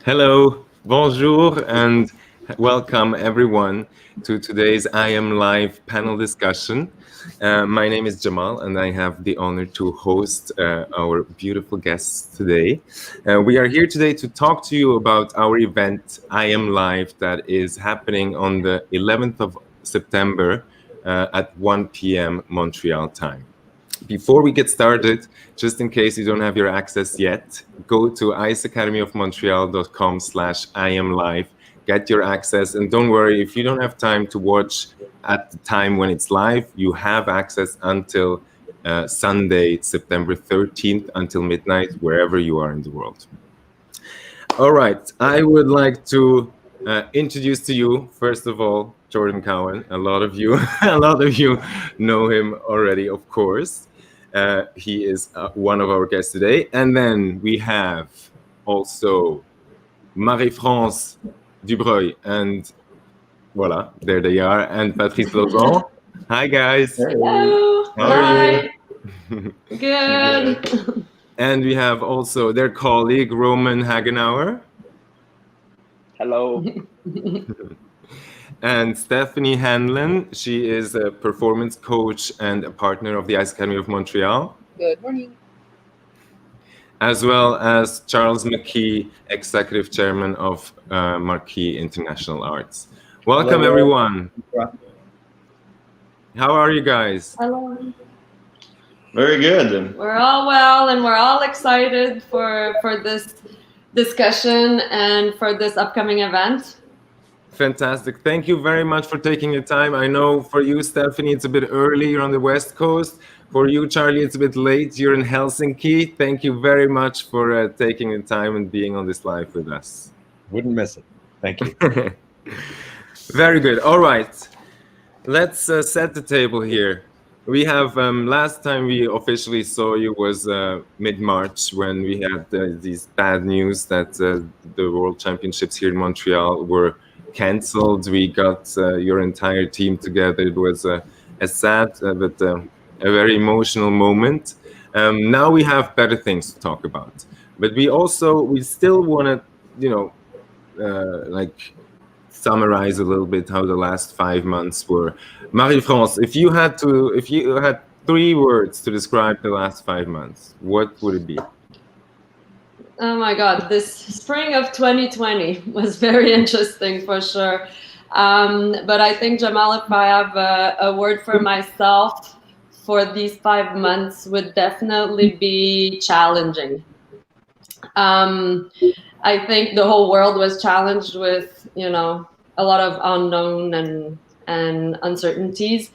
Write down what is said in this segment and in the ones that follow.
Hello, bonjour, and welcome everyone to today's I.AM live panel discussion. My name is Jamal, and I have the honor to host our beautiful guests today. We are here today to talk to you about our event I.AM Live that is happening on the 11th of September at 1 p.m. Montreal time. Before we get started, just in case you don't have your access yet, go to icecademyofmontreal.com/IamLive, get your access, and don't worry, if you don't have time to watch at the time when it's live, you have access until Sunday, September 13th, until midnight, wherever you are in the world. All right, I would like to introduce to you, first of all, Jordan Cowan. A lot of you know him already, of course. He is one of our guests today. And then we have also Marie-France Dubreuil, and voila, there they are, and Patrice Logan. Hi, guys. Hello. How are you? Good. And we have also their colleague, Romain Haguenauer. Hello. And Steffany Hanlen. She is a performance coach and a partner of the Ice Academy of Montreal. Good morning. As well as Charles McKee, Executive Chairman of Markey International Arts. Welcome, hello, everyone. How are you guys? Hello. Very good. We're all well, and we're all excited for this discussion and for this upcoming event. Fantastic. Thank you very much for taking the time. I know for you, Steffany, it's a bit early. You're on the West Coast. For you, Charlie, it's a bit late. You're in Helsinki. Thank you very much for taking the time and being on this live with us. Wouldn't miss it. Thank you. Very good. All right. Let's set the table here. We have, last time we officially saw you was mid-March when we had these bad news that the World Championships here in Montreal were cancelled. We got your entire team together. It was a sad but a very emotional moment. Now we have better things to talk about. But we still want to, like summarize a little bit how the last 5 months were. Marie-France, if you had 3 words to describe the last 5 months, what would it be? Oh my God, this spring of 2020 was very interesting for sure. But I think, Jamal, if I have a word for myself for these 5 months, would definitely be challenging. I think the whole world was challenged with, a lot of unknown and uncertainties.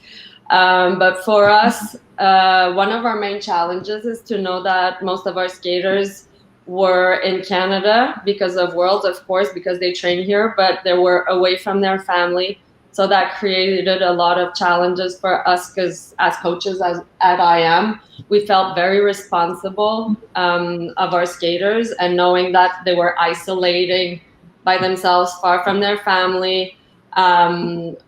But for us, one of our main challenges is to know that most of our skaters were in Canada because of Worlds, of course, because they train here, but they were away from their family. So that created a lot of challenges for us because as coaches at I.AM, we felt very responsible of our skaters, and knowing that they were isolating by themselves far from their family.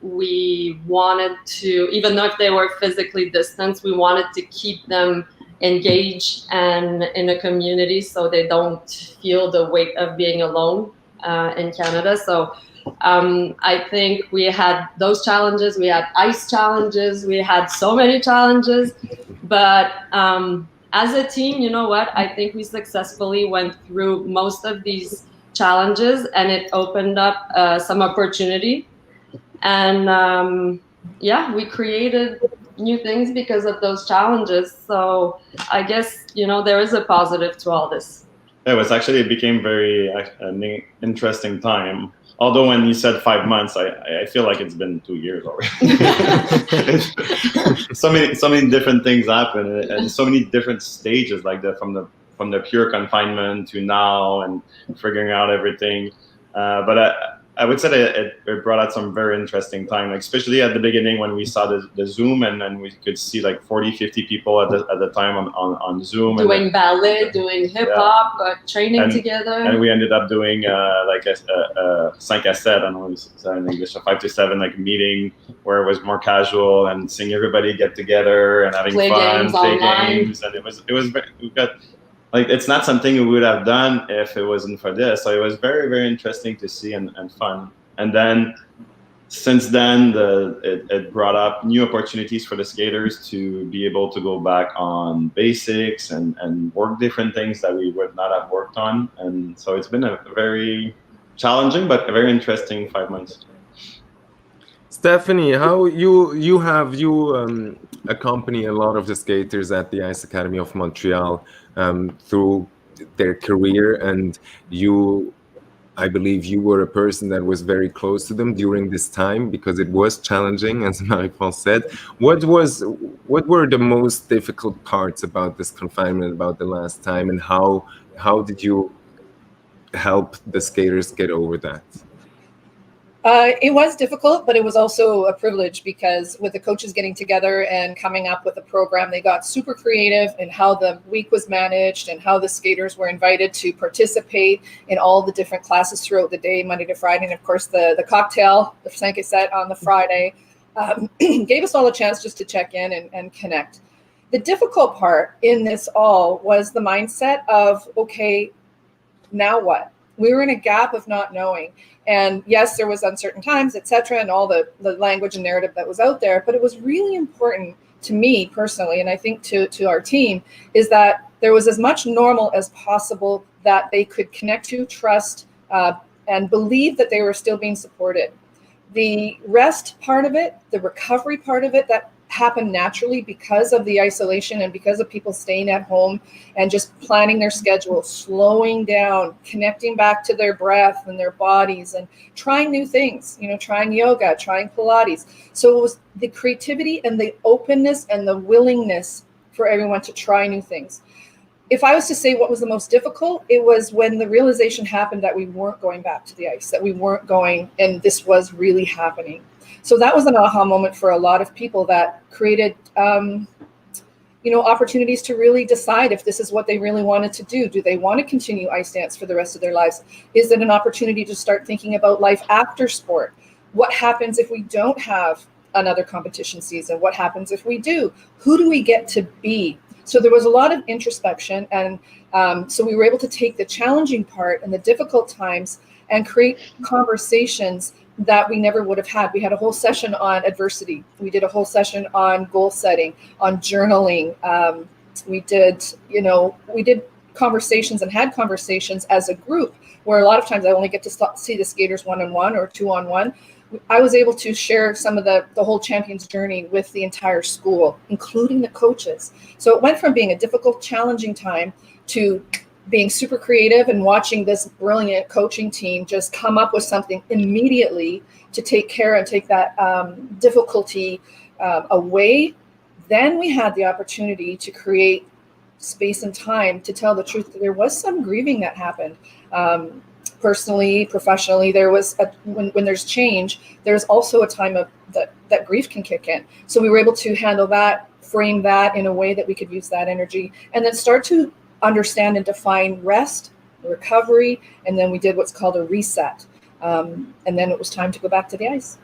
We wanted to, even though if they were physically distanced, we wanted to keep them engaged and in a community so they don't feel the weight of being alone in Canada. So I think we had those challenges. We had ice challenges. We had so many challenges. But as a team, you know what? I think we successfully went through most of these challenges, and it opened up some opportunity. And we created new things because of those challenges. So I guess, there is a positive to all this. It became very an interesting time. Although when you said 5 months, I feel like it's been 2 years already. so many different things happen, and so many different stages, like from the pure confinement to now and figuring out everything. But I would say that it brought out some very interesting time, like especially at the beginning when we saw the Zoom, and then we could see like 40, 50 people at the time on Zoom. Doing ballet, doing hip-hop, training together. And we ended up doing like a 5 à 7, I don't know what it's in English, a 5 to 7 like meeting where it was more casual and seeing everybody get together and having fun, play games. And we got like it's not something we would have done if it wasn't for this. So it was very, very interesting to see and fun. And then since then, it brought up new opportunities for the skaters to be able to go back on basics and work different things that we would not have worked on. And so it's been a very challenging but a very interesting 5 months. Steffany, how you accompany a lot of the skaters at the Ice Academy of Montreal through their career, and I believe you were a person that was very close to them during this time because it was challenging, as Marie-Paul said. What were the most difficult parts about this confinement, about the last time, and how did you help the skaters get over that? It was difficult, but it was also a privilege because with the coaches getting together and coming up with a program, they got super creative in how the week was managed and how the skaters were invited to participate in all the different classes throughout the day, Monday to Friday. And of course, the cocktail, the 5 set on the Friday, gave us all a chance just to check in and connect. The difficult part in this all was the mindset of, okay, now what? We were in a gap of not knowing. And yes, there was uncertain times, et cetera, and all the language and narrative that was out there. But it was really important to me personally, and I think to our team, is that there was as much normal as possible that they could connect to, trust, and believe that they were still being supported. The rest part of it, the recovery part of it, that happened naturally because of the isolation and because of people staying at home and just planning their schedule, slowing down, connecting back to their breath and their bodies and trying new things, trying yoga, trying Pilates. So it was the creativity and the openness and the willingness for everyone to try new things. If I was to say what was the most difficult, it was when the realization happened that we weren't going back to the ice, that we weren't going, and this was really happening. So that was an aha moment for a lot of people that created, opportunities to really decide if this is what they really wanted to do. Do they want to continue ice dance for the rest of their lives? Is it an opportunity to start thinking about life after sport? What happens if we don't have another competition season? What happens if we do? Who do we get to be? So there was a lot of introspection. And so we were able to take the challenging part and the difficult times and create conversations that we never would have had. We had a whole session on adversity. We did a whole session on goal setting, on journaling. We did conversations and had conversations as a group where a lot of times I only get to see the skaters one-on-one or two-on-one. I was able to share some of the whole champion's journey with the entire school, including the coaches. So it went from being a difficult, challenging time to being super creative and watching this brilliant coaching team just come up with something immediately to take care and take that difficulty away. Then we had the opportunity to create space and time to tell the truth that there was some grieving that happened. Personally, professionally, there was when there's change, there's also a time of that grief can kick in. So we were able to handle that, frame that in a way that we could use that energy, and then start to understand and define rest, recovery, and then we did what's called a reset. And then it was time to go back to the ice.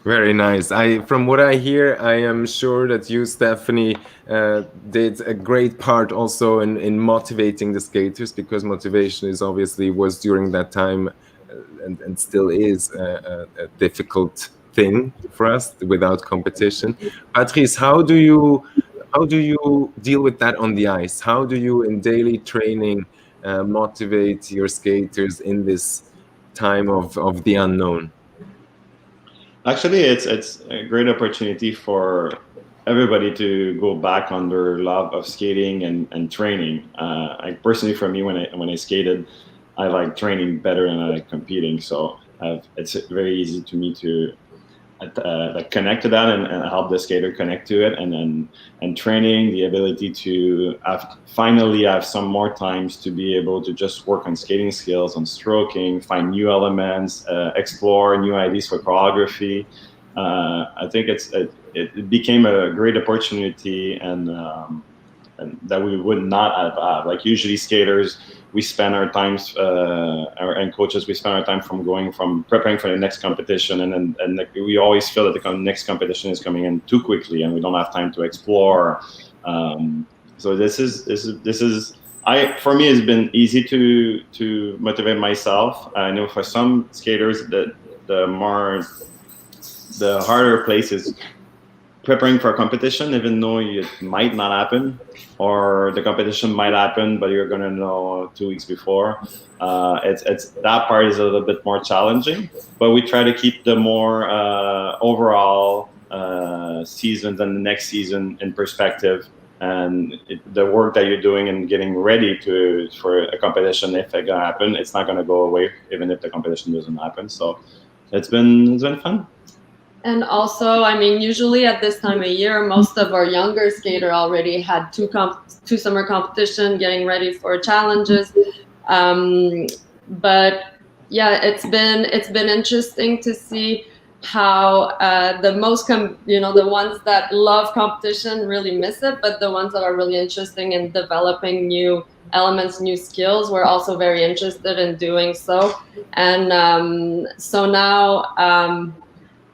Very nice. From what I hear, I am sure that you, Steffany, did a great part also in motivating the skaters, because motivation was during that time and still is a difficult thing for us without competition. Patrice, how do you deal with that on the ice? How do you, in daily training, motivate your skaters in this time of the unknown? Actually, it's a great opportunity for everybody to go back on their love of skating and training. Personally, for me, when I skated, I like training better than I like competing. So it's very easy to me to connect to that and help the skater connect to it, and training, the ability to finally have some more times to be able to just work on skating skills, on stroking, find new elements, explore new ideas for choreography. I think it became a great opportunity, and that we would not have had. Like usually skaters, we spend our times, and coaches, we spend our time from preparing for the next competition, and we always feel that the next competition is coming in too quickly, and we don't have time to explore, So this is for me it's been easy to motivate myself. I know for some skaters that the harder place is preparing for a competition, even though it might not happen, or the competition might happen, but you're gonna know 2 weeks before. It's that part is a little bit more challenging, but we try to keep the more overall seasons and the next season in perspective, and the work that you're doing and getting ready for a competition, if it's gonna happen, it's not gonna go away even if the competition doesn't happen. So it's been fun. And also, I mean, usually at this time of year, most of our younger skater already had two summer competition, getting ready for challenges. But yeah, it's been interesting to see how the ones that love competition really miss it, but the ones that are really interesting in developing new elements, new skills, we're also very interested in doing so. And so now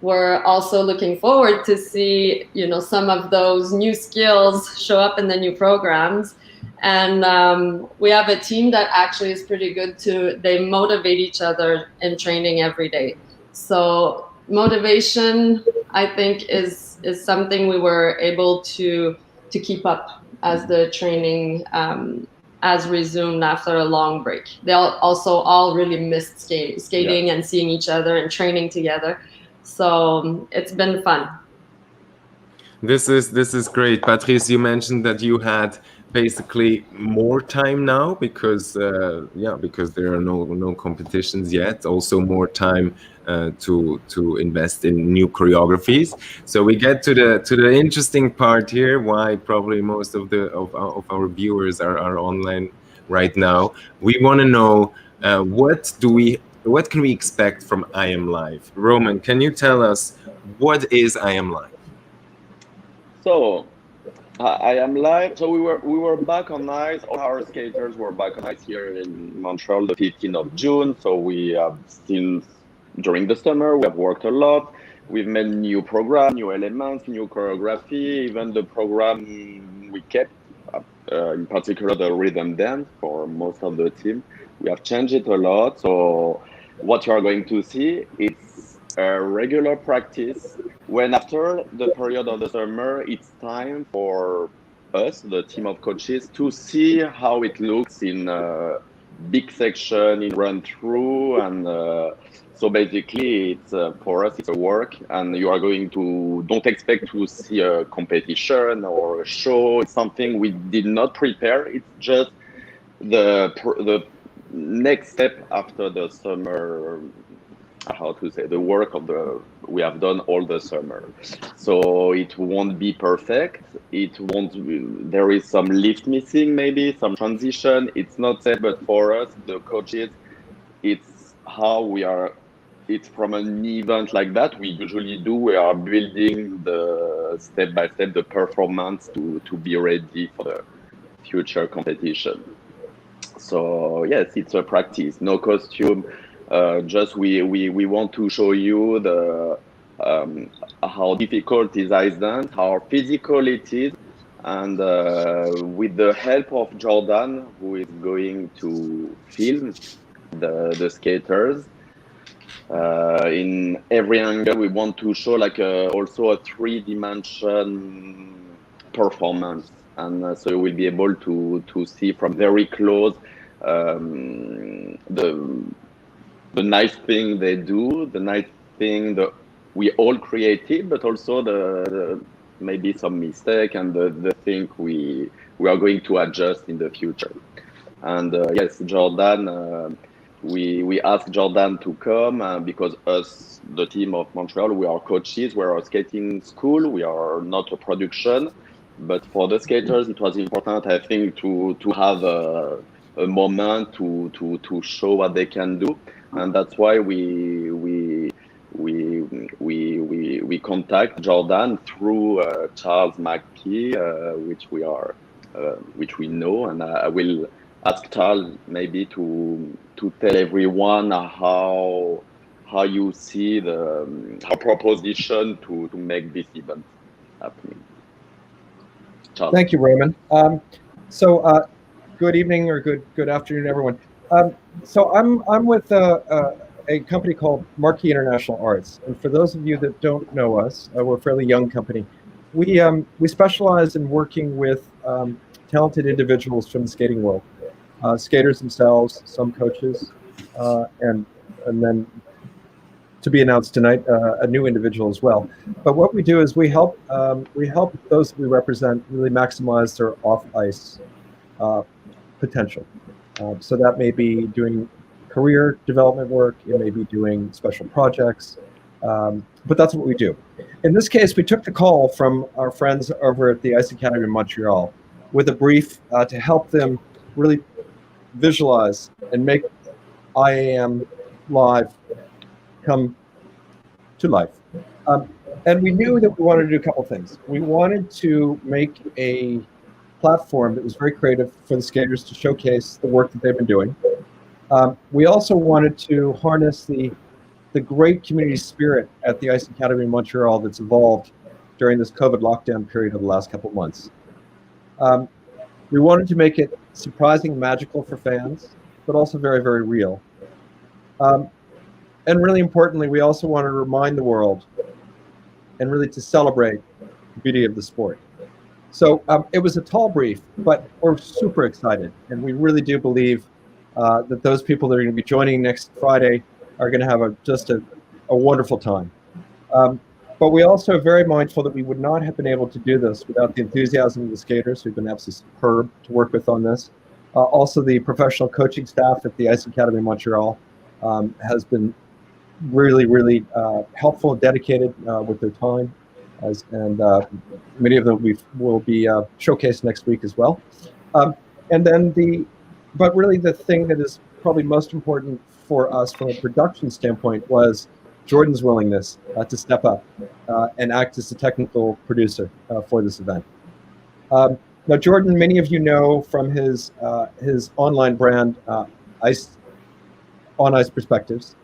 we're also looking forward to see, some of those new skills show up in the new programs. And we have a team that actually is pretty good too. They motivate each other in training every day. So motivation, I think, is something we were able to keep up as the training has resumed after a long break. They also all really missed skating and seeing each other and training together. So it's been fun. This is great. Patrice, you mentioned that you had basically more time now because there are no competitions yet. Also more time to invest in new choreographies. So we get to the interesting part here. Why probably most of our viewers are online right now. We want to know what can we expect from I.AM Live? Romain, can you tell us what is I.AM Live? So I.AM Live. So we were back on ice. All our skaters were back on ice here in Montreal the 15th of June. So we have still, during the summer, we have worked a lot. We've made new program, new elements, new choreography. Even the program we kept, in particular the rhythm dance for most of the team, we have changed it a lot. So what you are going to see, it's a regular practice. When after the period of the summer, it's time for us, the team of coaches, to see how it looks in a big section, in run through. And so basically, it's for us, it's a work, and you are going to, don't expect to see a competition or a show. It's something we did not prepare. It's just the next step after the summer, how to say, the work we have done all the summer. So it won't be perfect. There is some lift missing, maybe some transition. It's not set, but for us, the coaches, it's how we are. It's from an event like that we usually do. We are building the step by step, the performance to be ready for the future competition. So yes, it's a practice, no costume. Just we want to show you how difficult is ice dance, how physical it is, and with the help of Jordan, who is going to film the skaters in every angle, we want to show also a 3-dimension performance, and so you will be able to see from very close the nice thing they do, the nice thing that we all created, but also the maybe some mistake and the thing we are going to adjust in the future. And yes, Jordan, we asked Jordan to come because us, the team of Montreal, we are coaches, we are a skating school, we are not a production. But for the skaters, it was important, I think, to have a moment to show what they can do, and that's why we contact Jordan through Charles McKee, which we know, and I will ask Charles maybe to tell everyone how you see our proposition to make this event happening. John. Thank you, Roman. Good evening or good afternoon, everyone. So I'm with a company called Markey International Arts, and for those of you that don't know us, we're a fairly young company. We specialize in working with talented individuals from the skating world, skaters themselves, some coaches, and then to be announced tonight, a new individual as well. But what we do is we help those that we represent really maximize their off-ice potential. So that may be doing career development work, it may be doing special projects, but that's what we do. In this case, we took the call from our friends over at the Ice Academy in Montreal with a brief to help them really visualize and make I.AM live come to life. And we knew that we wanted to do a couple things. We wanted to make a platform that was very creative for the skaters to showcase the work that they've been doing. We also wanted to harness the great community spirit at the Ice Academy in Montreal that's evolved during this COVID lockdown period of the last couple of months. We wanted to make it surprising and magical for fans, but also very, very real. And really importantly, we also wanted to remind the world and really to celebrate the beauty of the sport. So it was a tall brief, but we're super excited. And we really do believe that those people that are going to be joining next Friday are going to have just a wonderful time. But we also are very mindful that we would not have been able to do this without the enthusiasm of the skaters, who've been absolutely superb to work with on this. Also, the professional coaching staff at the Ice Academy in Montreal has been really, really helpful and dedicated with their time. And many of them will be showcased next week as well. But really the thing that is probably most important for us from a production standpoint was Jordan's willingness to step up and act as the technical producer for this event. Now, Jordan, many of you know from his online brand, On Ice Perspectives.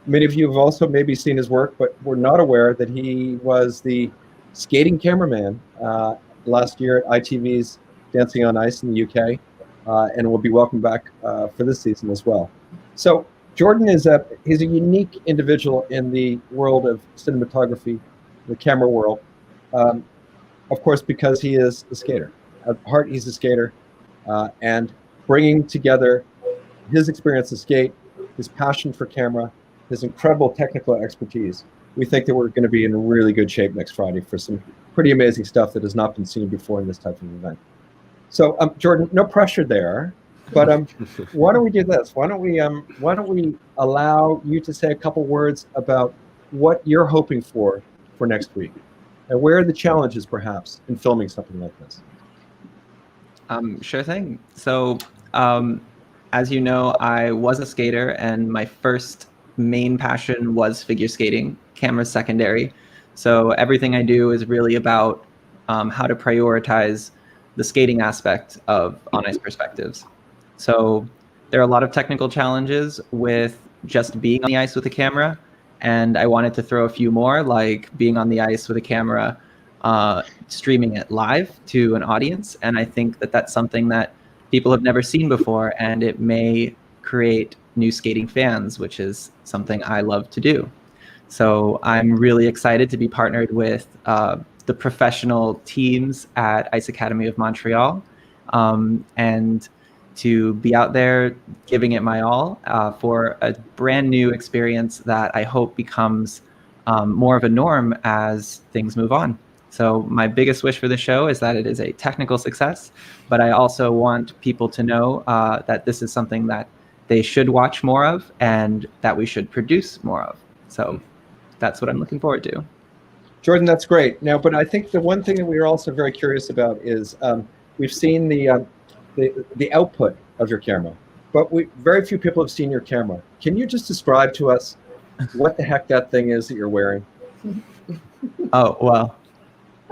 Many of you have also maybe seen his work, but were not aware that he was the skating cameraman last year at ITV's Dancing on Ice in the UK, and will be welcome back for this season as well. So Jordan he's a unique individual in the world of cinematography, the camera world. Of course, because he is a skater. At heart, he's a skater, and bringing together his experience to skate, his passion for camera, his incredible technical expertise, we think that we're going to be in really good shape next Friday for some pretty amazing stuff that has not been seen before in this type of event. So, Jordan, no pressure there, but why don't we do this? Why don't we allow you to say a couple words about what you're hoping for next week, and where are the challenges perhaps in filming something like this? Sure thing. So, as you know, I was a skater, and my first main passion was figure skating. Camera's secondary. So everything I do is really about how to prioritize the skating aspect of On Ice Perspectives. So there are a lot of technical challenges with just being on the ice with a camera, and I wanted to throw a few more, like being on the ice with a camera, streaming it live to an audience. And I think that that's something that people have never seen before, and it may create new skating fans, which is something I love to do. So I'm really excited to be partnered with the professional teams at Ice Academy of Montreal, and to be out there giving it my all for a brand new experience that I hope becomes more of a norm as things move on. So my biggest wish for the show is that it is a technical success, but I also want people to know that this is something that they should watch more of and that we should produce more of. So that's what I'm looking forward to. Jordan, that's great. Now, but I think the one thing that we are also very curious about is we've seen the output of your camera, but very few people have seen your camera. Can you just describe to us what the heck that thing is that you're wearing? Oh, well,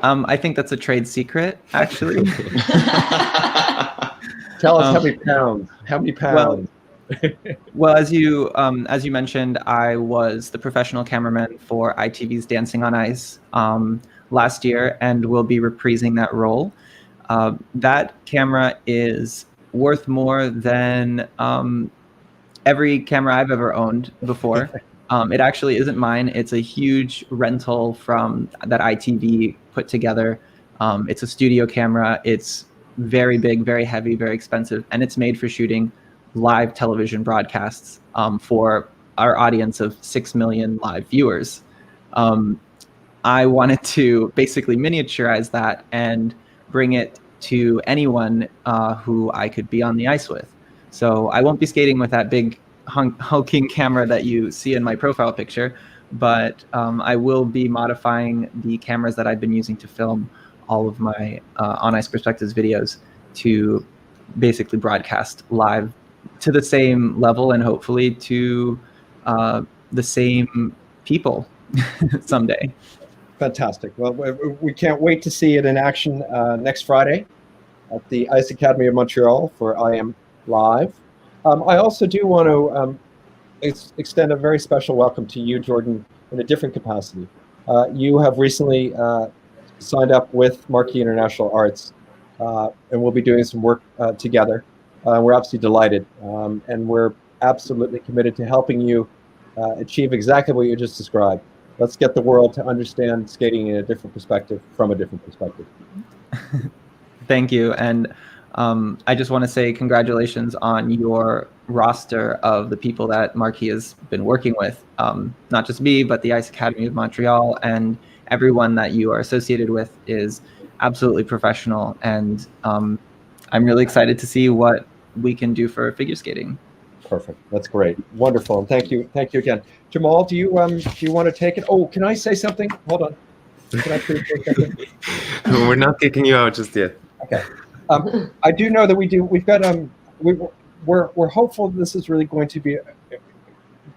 I think that's a trade secret, actually. Tell us how many pounds. How many pounds? Well, as you mentioned, I was the professional cameraman for ITV's Dancing on Ice last year and will be reprising that role. That camera is worth more than every camera I've ever owned before. It actually isn't mine. It's a huge rental from that ITV put together. It's a studio camera. It's very big, very heavy, very expensive, and it's made for shooting live television broadcasts for our audience of 6 million live viewers. I wanted to basically miniaturize that and bring it to anyone who I could be on the ice with. So I won't be skating with that big hulking camera that you see in my profile picture, but I will be modifying the cameras that I've been using to film all of my On Ice Perspectives videos to basically broadcast live to the same level and hopefully to the same people someday. Fantastic. Well, we can't wait to see it in action next Friday at the Ice Academy of Montreal for I.AM Live. I also do want to extend a very special welcome to you, Jordan, in a different capacity. You have recently signed up with Markey International Arts, and we'll be doing some work together. We're absolutely delighted, and we're absolutely committed to helping you achieve exactly what you just described. Let's get the world to understand skating in a different perspective, from a different perspective. Thank you. And I just want to say congratulations on your roster of the people that Markey has been working with. Not just me, but the Ice Academy of Montreal, and everyone that you are associated with is absolutely professional. And I'm really excited to see what we can do for figure skating. Perfect. That's great. Wonderful. And thank you again. Jamal, do you want to take it? Oh, can I say something? Hold on. Can I please say something? We're not kicking you out just yet. Okay. I do know that we've got we're hopeful this is really going to be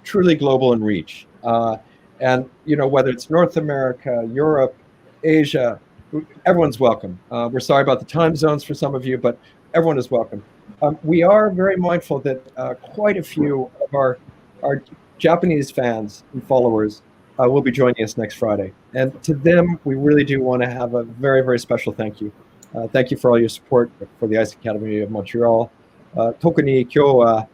truly global in reach. And whether it's North America, Europe, Asia, everyone's welcome. We're sorry about the time zones for some of you, but everyone is welcome. We are very mindful that quite a few of our Japanese fans and followers will be joining us next Friday. And to them, we really do want to have a very, very special thank you. Thank you for all your support for the Ice Academy of Montreal. 特に今日は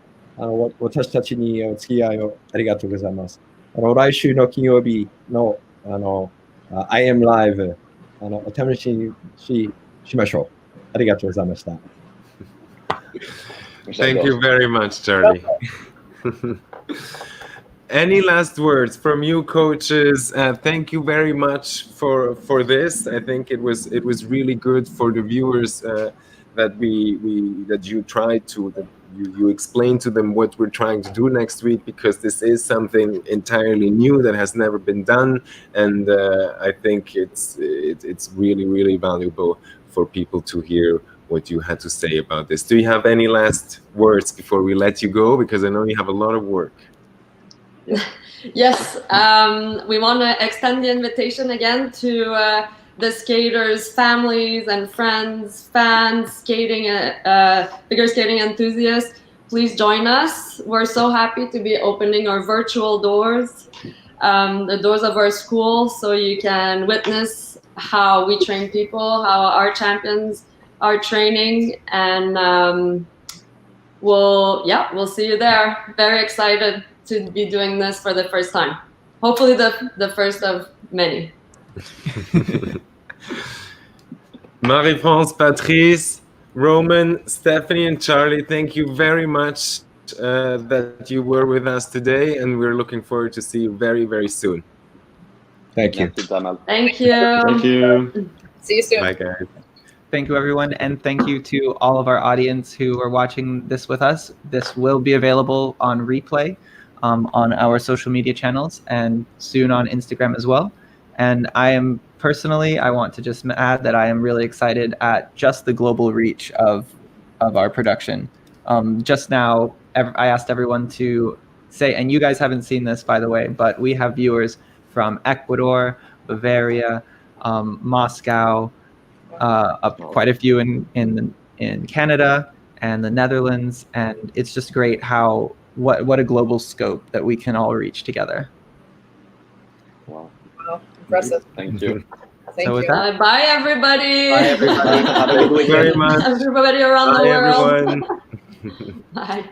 私たちにお付き合いをありがとうございます。来週の金曜日のI.AM Live お楽しみにしましょう。ありがとうございました。Thank you very much, Charlie. Any last words from you, coaches? Thank you very much for this. I think it was really good for the viewers that you tried to you explained to them what we're trying to do next week, because this is something entirely new that has never been done, and I think it's really, really valuable for people to hear what you had to say about this. Do you have any last words before we let you go? Because I know you have a lot of work. Yes, we want to extend the invitation again to the skaters' families and friends, fans, skating, figure skating enthusiasts. Please join us. We're so happy to be opening our virtual doors, the doors of our school, so you can witness how we train people, how our champions are training, and we'll see you there. Very excited to be doing this for the first time. Hopefully the first of many. Marie-France, Patrice, Romain, Steffany, and Charlie, thank you very much that you were with us today, and we're looking forward to see you very, very soon. Thank you. Thank you. Thank you. See you soon. Bye, guys. Thank you, everyone, and thank you to all of our audience who are watching this with us. This will be available on replay on our social media channels and soon on Instagram as well. And I want to just add that I am really excited at just the global reach of our production. Just now, I asked everyone to say, and you guys haven't seen this, by the way, but we have viewers from Ecuador, Bavaria, Moscow, quite a few in Canada and the Netherlands, and it's just great what a global scope that we can all reach together. Wow. Wow, impressive. Thank you. Thank So with you. that, Bye, everybody. bye everybody. Have a good Thank you very weekend. much. Everybody around Bye, the world. everyone. Bye.